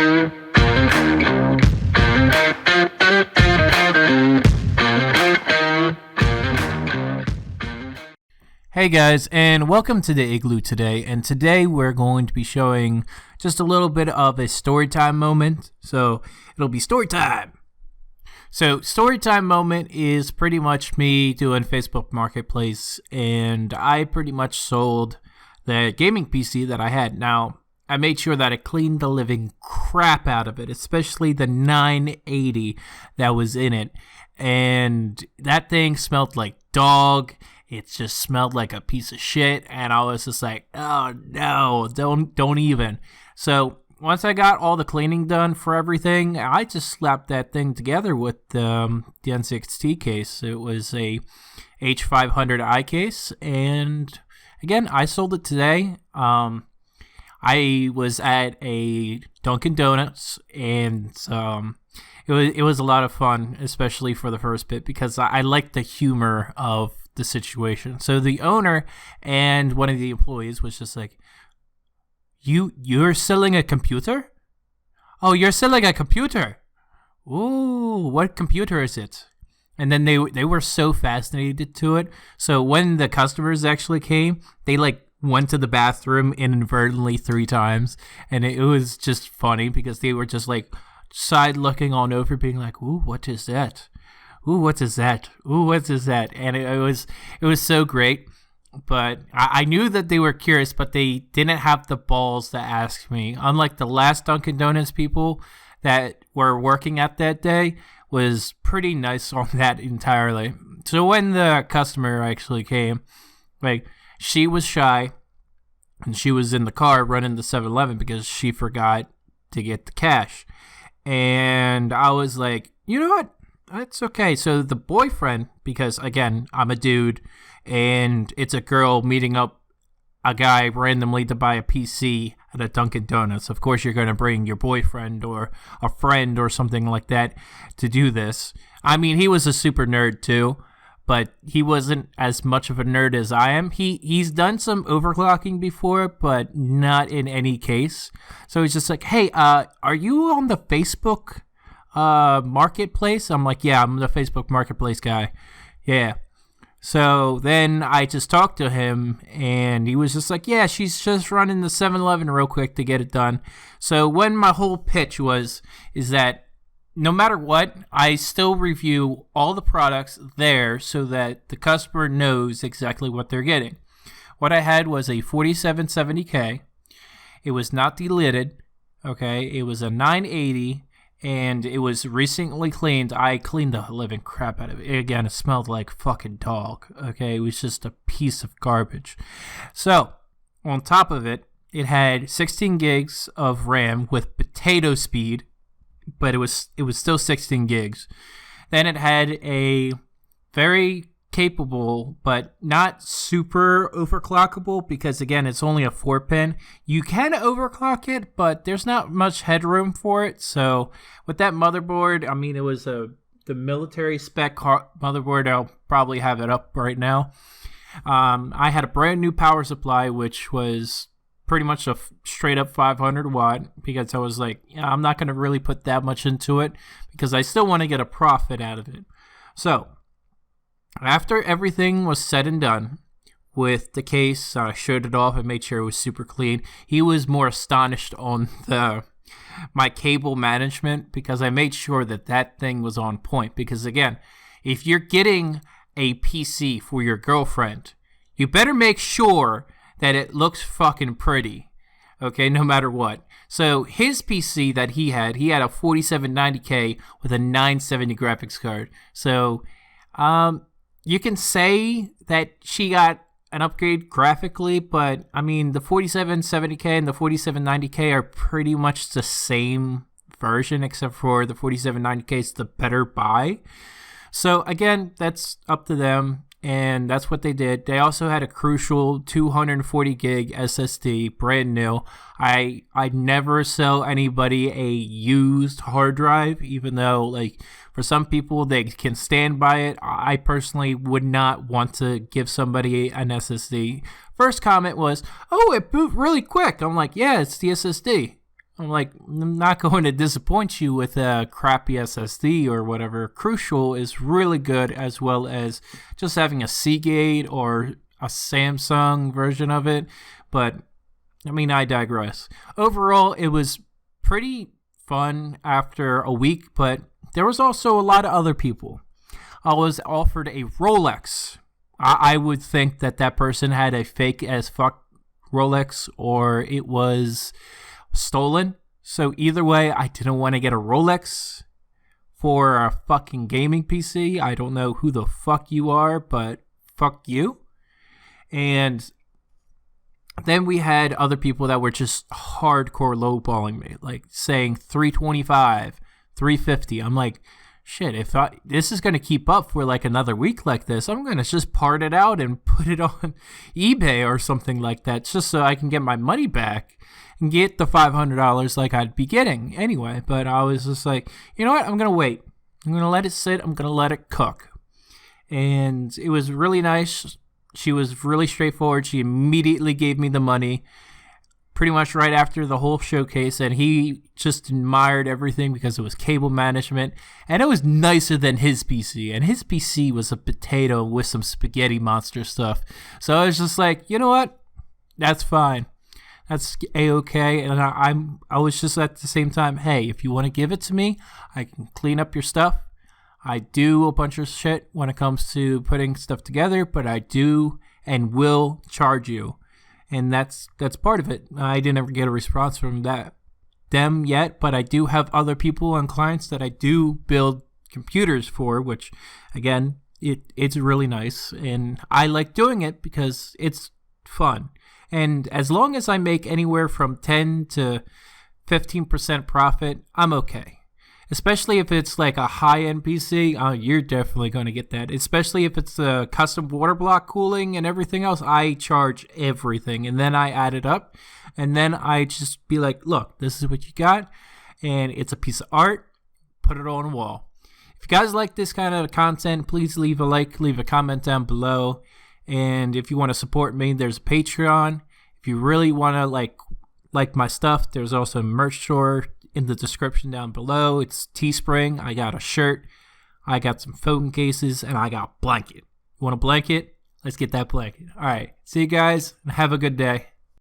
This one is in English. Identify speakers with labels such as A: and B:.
A: Hey guys, and welcome to the Igloo today, and today we're going to be showing just a little bit of a story time moment. So it'll be story time. So story time moment is pretty much me doing Facebook Marketplace, and I pretty much sold the gaming PC that I had. Now, I made sure that I cleaned the living crap out of it, especially the 980 that was in it, and that thing smelled like dog. It just smelled like a piece of shit, and I was just like, oh no, don't even. So once I got all the cleaning done for everything, I just slapped that thing together with the N6T case. It was a H500i case, and again, I sold it today. I was at a Dunkin' Donuts, and it was a lot of fun, especially for the first bit, because I liked the humor of the situation. So the owner and one of the employees was just like, You're selling a computer? Oh, you're selling a computer. Ooh, what computer is it? And then they were so fascinated to it. So when the customers actually came, they went to the bathroom inadvertently 3 times, and it was just funny because they were just side looking on over, being like, ooh, what is that? Ooh, what is that? Ooh, what is that? And it was so great. But I knew that they were curious, but they didn't have the balls to ask me. Unlike the last Dunkin' Donuts people that were working at that day, was pretty nice on that entirely. So when the customer actually came, she was shy, and she was in the car running the 7-Eleven because she forgot to get the cash. And I was like, you know what? It's okay. So the boyfriend, because again, I'm a dude, and it's a girl meeting up a guy randomly to buy a PC at a Dunkin' Donuts. Of course, you're going to bring your boyfriend or a friend or something like that to do this. I mean, he was a super nerd too, but he wasn't as much of a nerd as I am. He's done some overclocking before, but not in any case. So he's just like, hey, are you on the Facebook Marketplace? I'm like, yeah, I'm the Facebook Marketplace guy. Yeah. So then I just talked to him, and he was just like, yeah, she's just running the 7-Eleven real quick to get it done. So when my whole pitch is that no matter what, I still review all the products there so that the customer knows exactly what they're getting. What I had was a 4770K. It was not delidded. Okay, it was a 980. And it was recently cleaned. I cleaned the living crap out of it. Again, it smelled like fucking dog. Okay, it was just a piece of garbage. So, on top of it, it had 16 gigs of RAM with potato speed, but it was still 16 gigs. Then it had a very capable, but not super overclockable, because again, it's only a 4-pin. You can overclock it, but there's not much headroom for it. So with that motherboard, I mean, it was the military spec motherboard. I'll probably have it up right now. I had a brand new power supply, which was pretty much a straight up 500 watt, because I was like, yeah, I'm not going to really put that much into it because I still want to get a profit out of it. So after everything was said and done with the case, I showed it off and made sure it was super clean. He was more astonished on my cable management, because I made sure that thing was on point. Because again, if you're getting a PC for your girlfriend, you better make sure that it looks fucking pretty, okay, no matter what. So his PC that he had a 4790K with a 970 graphics card. So you can say that she got an upgrade graphically, but I mean, the 4770K and the 4790K are pretty much the same version, except for the 4790K is the better buy. So again, that's up to them, and that's what they did. They also had a crucial 240 gig SSD, brand new. I never sell anybody a used hard drive, even though for some people they can stand by it. I personally would not want to give somebody an SSD. First comment was, oh, it boot really quick. I'm like, yeah, it's the SSD. I'm like, I'm not going to disappoint you with a crappy SSD or whatever. Crucial is really good, as well as just having a Seagate or a Samsung version of it. But, I mean, I digress. Overall, it was pretty fun after a week, but there was also a lot of other people. I was offered a Rolex. I would think that person had a fake as fuck Rolex, or it was stolen. So either way, I didn't want to get a Rolex for a fucking gaming PC. I don't know who the fuck you are, but fuck you. And then we had other people that were just hardcore lowballing me, like saying 325, 350. I'm like, shit, if this is going to keep up for like another week like this, I'm going to just part it out and put it on eBay or something like that, just so I can get my money back and get the $500 like I'd be getting anyway. But I was just like, you know what? I'm going to wait. I'm going to let it sit. I'm going to let it cook. And it was really nice. She was really straightforward. She immediately gave me the money pretty much right after the whole showcase, and he just admired everything because it was cable management, and it was nicer than his PC, and his PC was a potato with some spaghetti monster stuff. So I was just like, you know what? That's fine. That's A-okay. And I was just at the same time, hey, if you want to give it to me, I can clean up your stuff. I do a bunch of shit when it comes to putting stuff together, but I do and will charge you. And that's part of it. I didn't ever get a response from them yet, but I do have other people and clients that I do build computers for, which, again, it's really nice. And I like doing it because it's fun. And as long as I make anywhere from 10 to 15% profit, I'm okay. Especially if it's like a high-end PC, you're definitely going to get that. Especially if it's a custom water block cooling and everything else, I charge everything. And then I add it up. And then I just be like, look, this is what you got. And it's a piece of art. Put it on the wall. If you guys like this kind of content, please leave a like, leave a comment down below. And if you want to support me, there's Patreon. If you really want to like my stuff, there's also a merch store in the description down below. It's Teespring. I got a shirt, I got some phone cases, and I got a blanket. You want a blanket? Let's get that blanket. All right. See you guys, and have a good day.